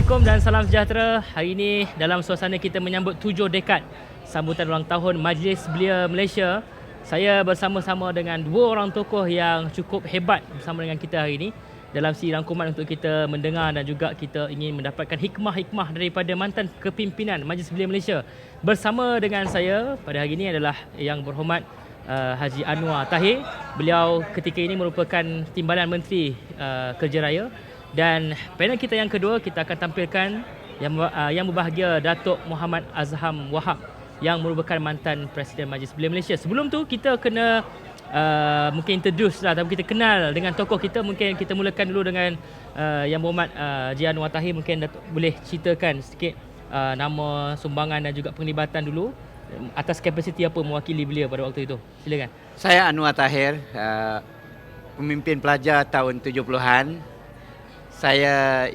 Assalamualaikum dan salam sejahtera. Hari ini dalam suasana kita menyambut 7 dekad sambutan ulang tahun Majlis Belia Malaysia. Saya bersama-sama dengan dua orang tokoh yang cukup hebat bersama dengan kita hari ini dalam siri rangkuman untuk kita mendengar dan juga kita ingin mendapatkan hikmah-hikmah daripada mantan kepimpinan Majlis Belia Malaysia. Bersama dengan saya pada hari ini adalah Yang Berhormat Haji Anwar Tahir. Beliau ketika ini merupakan Timbalan Menteri Kerja Raya. Dan panel kita yang kedua, kita akan tampilkan yang berbahagia Datuk Muhammad Azham Wahab yang merupakan mantan Presiden Majlis Belia Malaysia. Sebelum tu kita kena mungkin introduce lah, tapi kita kenal dengan tokoh kita. Mungkin kita mulakan dulu dengan Yang Berhormat Haji Anwar Tahir. Mungkin Datuk boleh ceritakan sikit nama, sumbangan dan juga penglibatan dulu atas kapasiti apa mewakili beliau pada waktu itu. Silakan. Saya Anwar Tahir, pemimpin pelajar tahun 70-an. Saya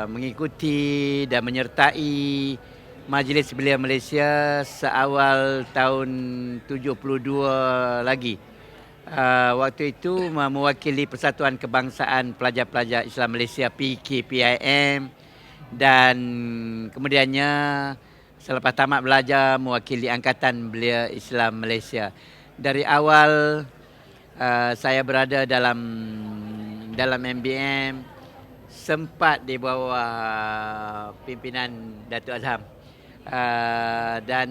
mengikuti dan menyertai Majlis Belia Malaysia seawal tahun 72 lagi. Waktu itu mewakili Persatuan Kebangsaan Pelajar-Pelajar Islam Malaysia PKPIM, dan kemudiannya selepas tamat belajar mewakili Angkatan Belia Islam Malaysia. Dari awal saya berada dalam MBM, sempat di bawah pimpinan Datuk Azham, dan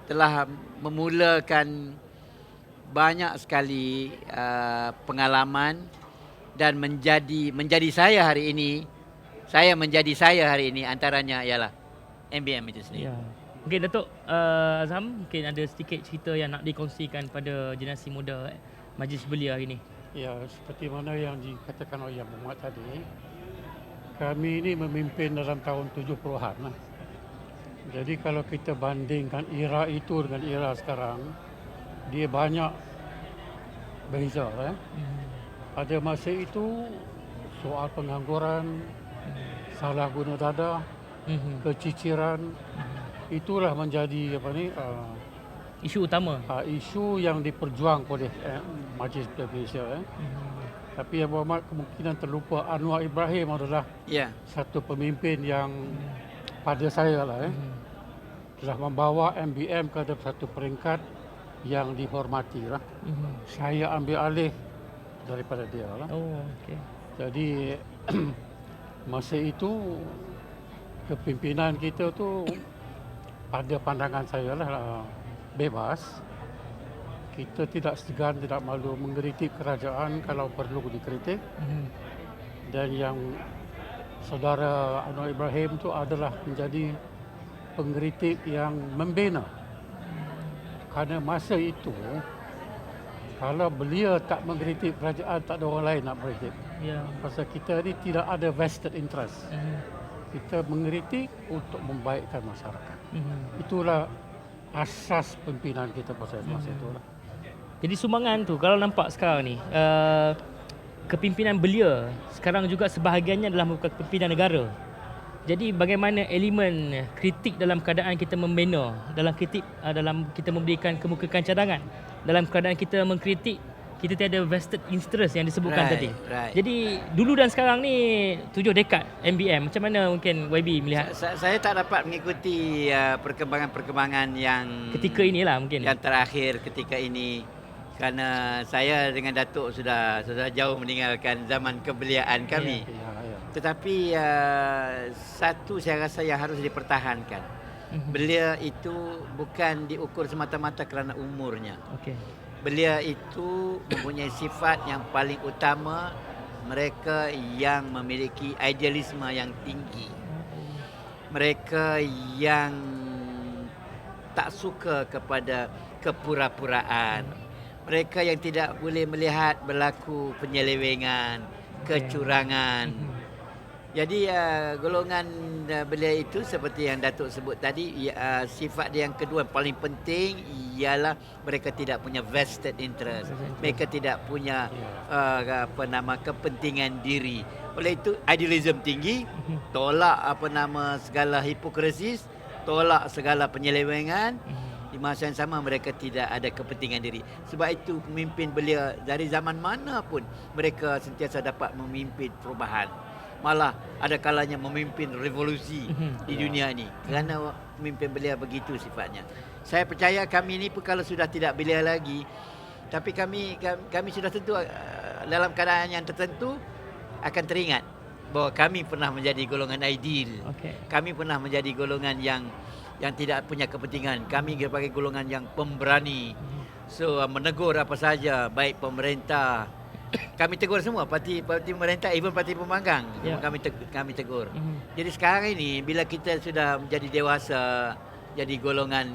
telah memulakan banyak sekali pengalaman dan menjadi saya hari ini. Saya menjadi saya hari ini antaranya ialah MBM itu sendiri. Ya. Mungkin Datuk Azham mungkin ada sedikit cerita yang nak dikongsikan pada generasi muda Majlis Belia hari ini. Ya, seperti mana yang dikatakan oleh Yang Berhormat tadi, kami ini memimpin dalam tahun 70-an lah. Jadi kalau kita bandingkan era itu dengan era sekarang, dia banyak beza. Pada masa itu, soal pengangguran, salah guna dadah, keciciran, itulah menjadi Isu utama. Isu yang diperjuang oleh Majlis Belia Malaysia. Tapi Yang Berhormat kemungkinan terlupa, Anwar Ibrahim adalah satu pemimpin yang pada saya lah telah membawa MBM ke satu peringkat yang dihormati lah. Saya ambil alih daripada dia lah. Oh, okey. Jadi masa itu kepimpinan kita tu pada pandangan saya lah bebas. Kita tidak segan, tidak malu mengkritik kerajaan kalau perlu dikritik. Dan yang saudara Anwar Ibrahim itu adalah menjadi pengkritik yang membina. Karena masa itu kalau beliau tak mengkritik kerajaan, tak ada orang lain nak mengkritik. Ya. Pasal kita ni tidak ada vested interest. Kita mengkritik untuk membaikkan masyarakat. Itulah asas pimpinan kita pada masa itu lah. Jadi sumbangan tu kalau nampak sekarang ni, kepimpinan belia sekarang juga sebahagiannya adalah merupakan pimpinan negara. Jadi bagaimana elemen kritik dalam keadaan kita membina, dalam kita memberikan kemukakan cadangan, dalam keadaan kita mengkritik, kita tiada vested interest yang disebutkan tadi. Jadi dulu dan sekarang ni 7 dekad MBM, macam mana mungkin YB melihat? Saya tak dapat mengikuti perkembangan yang Ketika inilah mungkin. yang terakhir ketika ini, kerana saya dengan Datuk sudah jauh meninggalkan zaman kebeliaan kami. Tetapi satu saya rasa yang harus dipertahankan. Belia itu bukan diukur semata-mata kerana umurnya. Belia itu mempunyai sifat yang paling utama, mereka yang memiliki idealisme yang tinggi. Mereka yang tak suka kepada kepura-puraan. Mereka yang tidak boleh melihat berlaku penyelewengan, kecurangan. Jadi golongan belia itu seperti yang Datuk sebut tadi, sifat dia yang kedua paling penting ialah mereka tidak punya vested interest. Mereka tidak punya kepentingan diri. Oleh itu idealism tinggi, tolak segala hipokrasi, tolak segala penyelewengan, Di masa yang sama mereka tidak ada kepentingan diri. Sebab itu pemimpin belia dari zaman mana pun mereka sentiasa dapat memimpin perubahan. Malah ada kalanya memimpin revolusi di dunia ini. Kerana pemimpin belia begitu sifatnya. Saya percaya kami ini pun kalau sudah tidak belia lagi, tapi kami sudah tentu dalam keadaan yang tertentu akan teringat bahawa kami pernah menjadi golongan ideal. Kami pernah menjadi golongan yang tidak punya kepentingan. Kami sebagai golongan yang pemberani. So menegur apa saja, baik pemerintah. Kami tegur semua, parti pemerintah, even parti pembangkang. Kami tegur. Jadi sekarang ini bila kita sudah menjadi dewasa, jadi golongan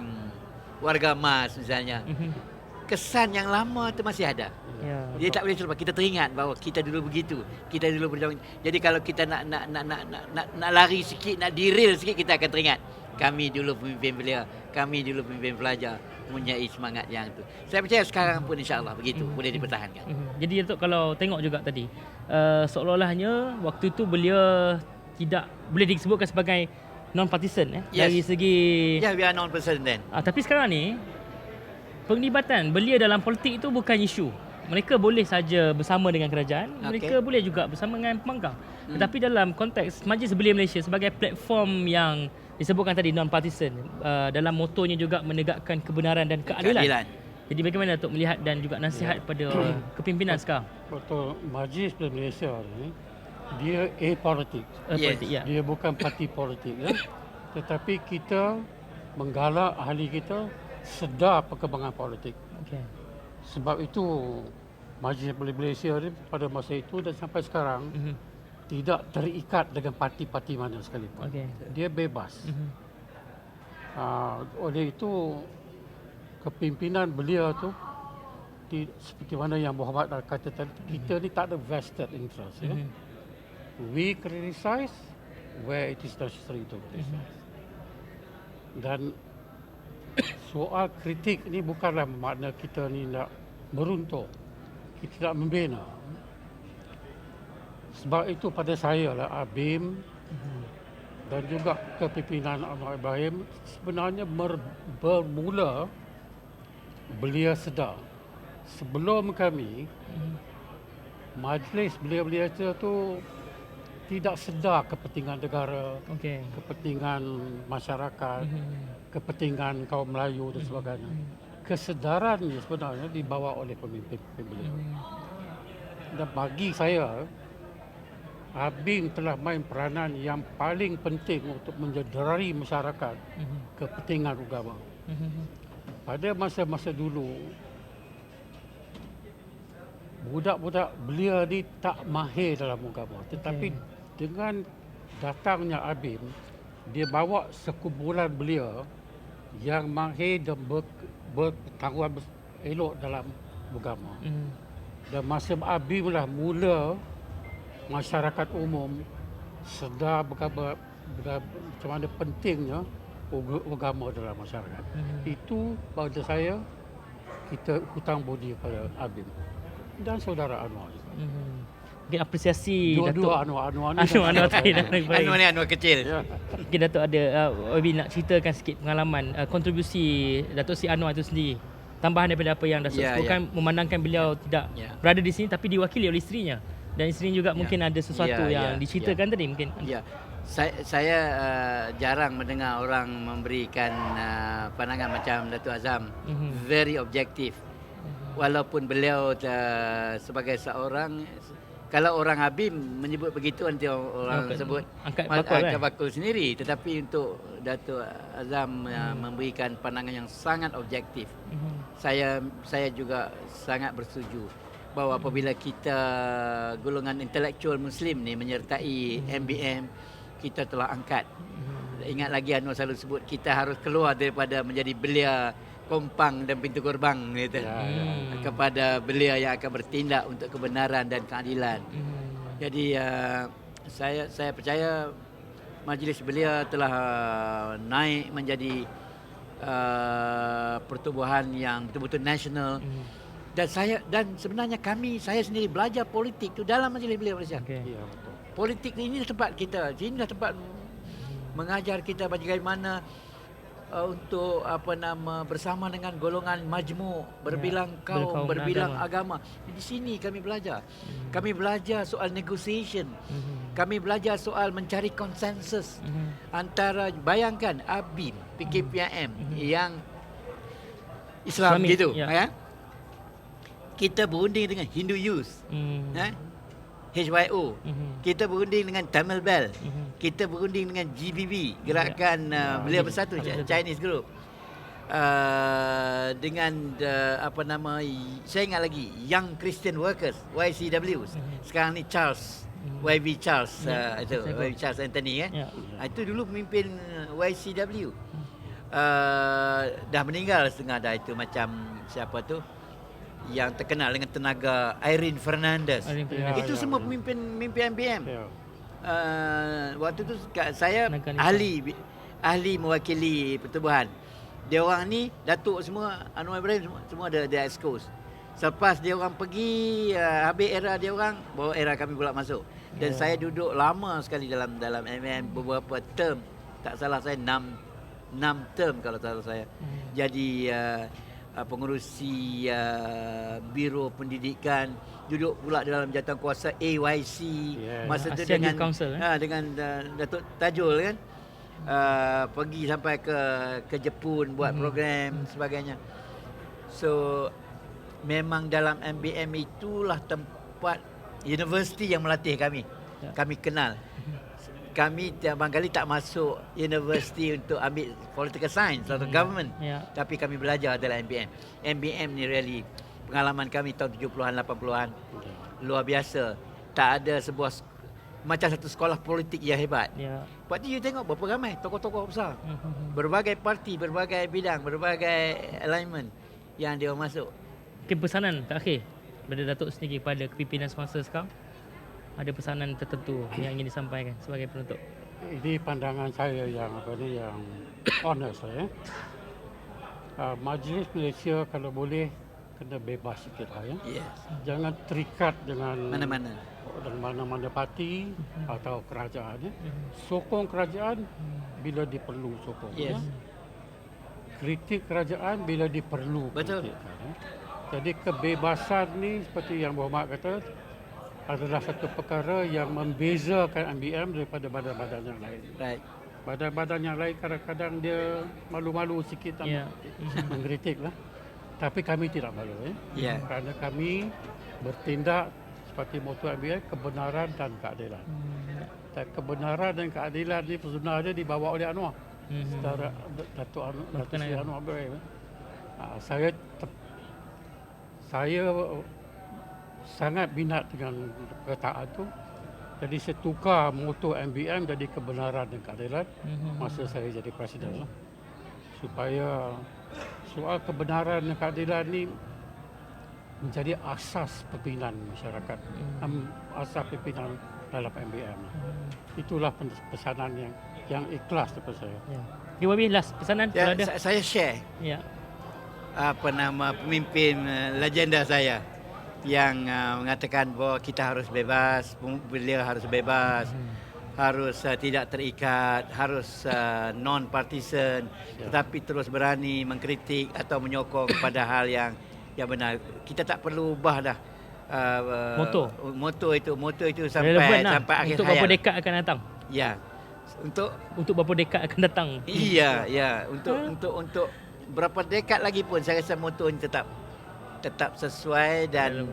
warga emas misalnya, kesan yang lama itu masih ada. Dia tak boleh terlupa. Kita teringat bahawa kita dulu begitu. Kita dulu berjuang. Jadi kalau kita nak lari sikit, nak derail sikit, kita akan teringat. Kami dulu pemimpin belia, kami dulu pemimpin pelajar, mempunyai semangat yang tu. Saya percaya sekarang pun insya-Allah begitu boleh dipertahankan. Jadi Datuk kalau tengok juga tadi, seolah-olahnya waktu itu belia tidak boleh disebutkan sebagai non-partisan dari segi we are non-partisan then. Tapi sekarang ni penglibatan belia dalam politik itu bukan isu. Mereka boleh saja bersama dengan kerajaan, mereka boleh juga bersama dengan pembangkang. Tetapi dalam konteks Majlis Belia Malaysia sebagai platform yang disebutkan tadi non-partisan, dalam motonya juga menegakkan kebenaran dan keadilan. Jadi bagaimana Datuk melihat dan juga nasihat pada kepimpinan sekarang? Betul, Majlis Belia Malaysia ni dia apolitik. Dia bukan parti politik tetapi kita menggalak ahli kita sedar perkembangan politik. Sebab itu Majlis Belia Malaysia ni pada masa itu dan sampai sekarang tidak terikat dengan parti-parti mana sekalipun. Dia bebas. Oleh itu kepimpinan belia tu seperti mana yang Muhammad dah kata tadi, kita ni tak ada vested interest. We criticize where it is necessary to criticize. Dan soal kritik ni bukanlah makna kita ni nak meruntuh, kita nak membina. Sebab itu pada saya lah ABIM dan juga kepimpinan Anwar Ibrahim sebenarnya bermula belia sedar. Sebelum kami, Majlis Belia Malaysia tu tidak sedar kepentingan negara, kepentingan masyarakat, kepentingan kaum Melayu dan sebagainya. Kesedaran ini sebenarnya dibawa oleh pemimpin belia. Dan bagi saya, ABIM telah main peranan yang paling penting untuk menjederai masyarakat kepentingan agama. Pada masa-masa dulu, budak-budak belia ni tak mahir dalam agama. Tetapi dengan datangnya ABIM, dia bawa sekumpulan belia yang mahir dan berpengetahuan elok dalam agama. Dan masa ABIM lah mula masyarakat umum sedar macam mana pentingnya agama dalam masyarakat. Itu pada saya kita hutang budi pada ABIM dan saudara Anwar. Mungkin apresiasi dua-dua Datuk Anwar tadi dan baik. Anwar ni Anwar kecil. Mungkin Datuk ada Obi nak ceritakan sikit pengalaman kontribusi Datuk Seri Anwar itu sendiri. Tambahan daripada apa yang Datuk sebutkan, memandangkan beliau tidak berada di sini tapi diwakili oleh isterinya. Dan isterinya juga mungkin ada sesuatu yang diceritakan tadi mungkin. Saya jarang mendengar orang memberikan pandangan macam Datuk Azam, very objektif. Walaupun beliau sebagai seorang, kalau orang ABIM menyebut begitu nanti orang sebut angkat bakul sendiri, tetapi untuk Datuk Azam memberikan pandangan yang sangat objektif. Saya juga sangat bersetuju bahawa apabila kita golongan intelektual Muslim ni menyertai MBM, kita telah angkat. Ingat lagi Anwar selalu sebut kita harus keluar daripada menjadi belia kompang dan pintu gerbang gitu. Kepada belia yang akan bertindak untuk kebenaran dan keadilan. Jadi saya percaya Majlis Belia telah naik menjadi pertubuhan yang betul-betul nasional. Dan sebenarnya saya sendiri belajar politik tu dalam Majlis Belia Malaysia. Politik ini tempat kita, sini tempat mengajar kita bagaimana untuk bersama dengan golongan majmuk, berbilang kaum, berbilang agama. Di sini kami belajar. Kami belajar soal negotiation. Kami belajar soal mencari konsensus antara, bayangkan ABIM, PKPIM yang Islam Islamic, gitu, ya. ya. Kita berunding dengan Hindu Youth, HYO. Kita berunding dengan Tamil Bell. Kita berunding dengan GBB, Gerakan Belia Bersatu, Chinese Group. Dengan saya ingat lagi, Young Christian Workers, YCW. Sekarang ni Charles, YB Charles, YB Charles Anthony, itu dulu pemimpin YCW. Dah meninggal setengah dah itu, macam siapa tu yang terkenal dengan tenaga, Irene Fernandez. Itu semua pemimpin MBM. Waktu tu saya ahli mewakili pertubuhan. Dia orang ni, Datuk semua, Anwar Ibrahim semua ada expose. Selepas dia orang pergi, habis era dia orang, baru era kami pula masuk. Dan saya duduk lama sekali dalam MBM, beberapa term. Tak salah saya 6 term kalau tak salah saya. Jadi pengerusi Biro Pendidikan, duduk pula dalam jawatankuasa AYC, masa tu Asian dengan Youth Council, dengan Datuk Tajul kan, pergi sampai ke Jepun buat program sebagainya. So memang dalam MBM itulah tempat universiti yang melatih kami. Kami kenal. Kami barangkali tak masuk universiti untuk ambil political science atau government. Tapi kami belajar dalam MBM. MBM ni really pengalaman kami tahun 70-an, 80-an. Luar biasa. Tak ada sebuah macam satu sekolah politik yang hebat. Lepas tu you tengok berapa ramai tokoh-tokoh besar. Berbagai parti, berbagai bidang, berbagai alignment yang dia masuk. Mungkin pesanan terakhir daripada Datuk sendiri kepada kepimpinan semasa sekarang, ada pesanan tertentu yang ingin disampaikan sebagai penutup? Ini pandangan saya yang honest ya. Majlis Malaysia kalau boleh kena bebas sikit lah ya. Jangan terikat dengan mana-mana parti atau kerajaan ya. Sokong kerajaan bila diperlu sokong ya. Kritik kerajaan bila diperlu. Betul. Kritik, ya. Jadi kebebasan ni seperti yang Muhammad kata adalah satu perkara yang membezakan MBM daripada badan-badan yang lain. Right. Badan-badan yang lain kadang-kadang dia malu-malu sikit mengkritik lah. Tapi kami tidak malu kerana kami bertindak seperti motto MBM, kebenaran dan keadilan. Dan kebenaran dan keadilan ni sebenarnya dibawa oleh Anwar. Secara Datuk Anwar Ibrahim. Saya sangat minat dengan perkataan tu. Jadi saya tukar motto MBM jadi kebenaran dan keadilan masa saya jadi presiden lah. Supaya soal kebenaran dan keadilan ni menjadi asas pimpinan masyarakat, asas pimpinan dalam MBM. Itulah pesanan yang ikhlas daripada saya. Wabi, last pesanan kalau ada. Saya share. Pemimpin legenda saya yang mengatakan bahawa kita harus bebas, beliau harus bebas, harus tidak terikat, harus non-partisan, tetapi terus berani mengkritik atau menyokong pada hal yang benar. Kita tak perlu ubah dah moto itu sampai akhir untuk hayat. Berapa dekad akan datang? Ya. Untuk berapa dekad akan datang? Iya. Untuk berapa dekad lagi pun saya rasa moto ini tetap sesuai dan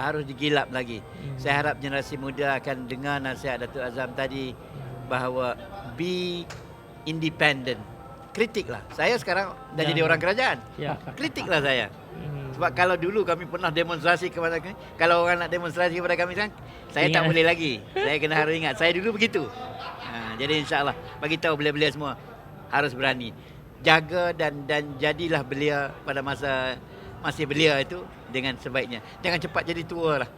harus digilap lagi. Saya harap generasi muda akan dengar nasihat Datuk Azam tadi bahawa be independent. Kritiklah. Saya sekarang dah jadi orang kerajaan. Kritiklah saya. Sebab kalau dulu kami pernah demonstrasi kepada kami, kalau orang nak demonstrasi kepada kami sekarang, saya tak boleh lagi. Saya kena harus ingat. Saya dulu begitu. Jadi insya-Allah bagi tahu belia-belia semua harus berani. Jaga dan jadilah belia pada masa masih belia itu dengan sebaiknya. Jangan cepat jadi tua lah.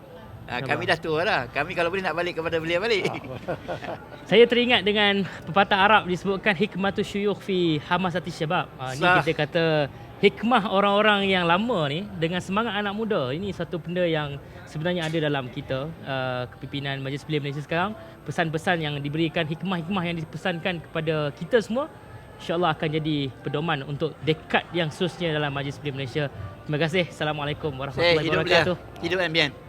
Kami dah tua dah. Kami kalau boleh nak balik kepada belia balik. Saya teringat dengan pepatah Arab disebutkan hikmatus syuyukh fi hamasati syabab. Ni kita kata hikmah orang-orang yang lama ni dengan semangat anak muda. Ini satu benda yang sebenarnya ada dalam kita, kepimpinan Majlis Belia Malaysia sekarang. Pesan-pesan yang diberikan, hikmah-hikmah yang dipesankan kepada kita semua insya-Allah akan jadi pedoman untuk dekad yang seterusnya dalam Majlis Belia Malaysia. Terima kasih. Assalamualaikum warahmatullahi Hidup belia. wabarakatuh. Hidup MBN.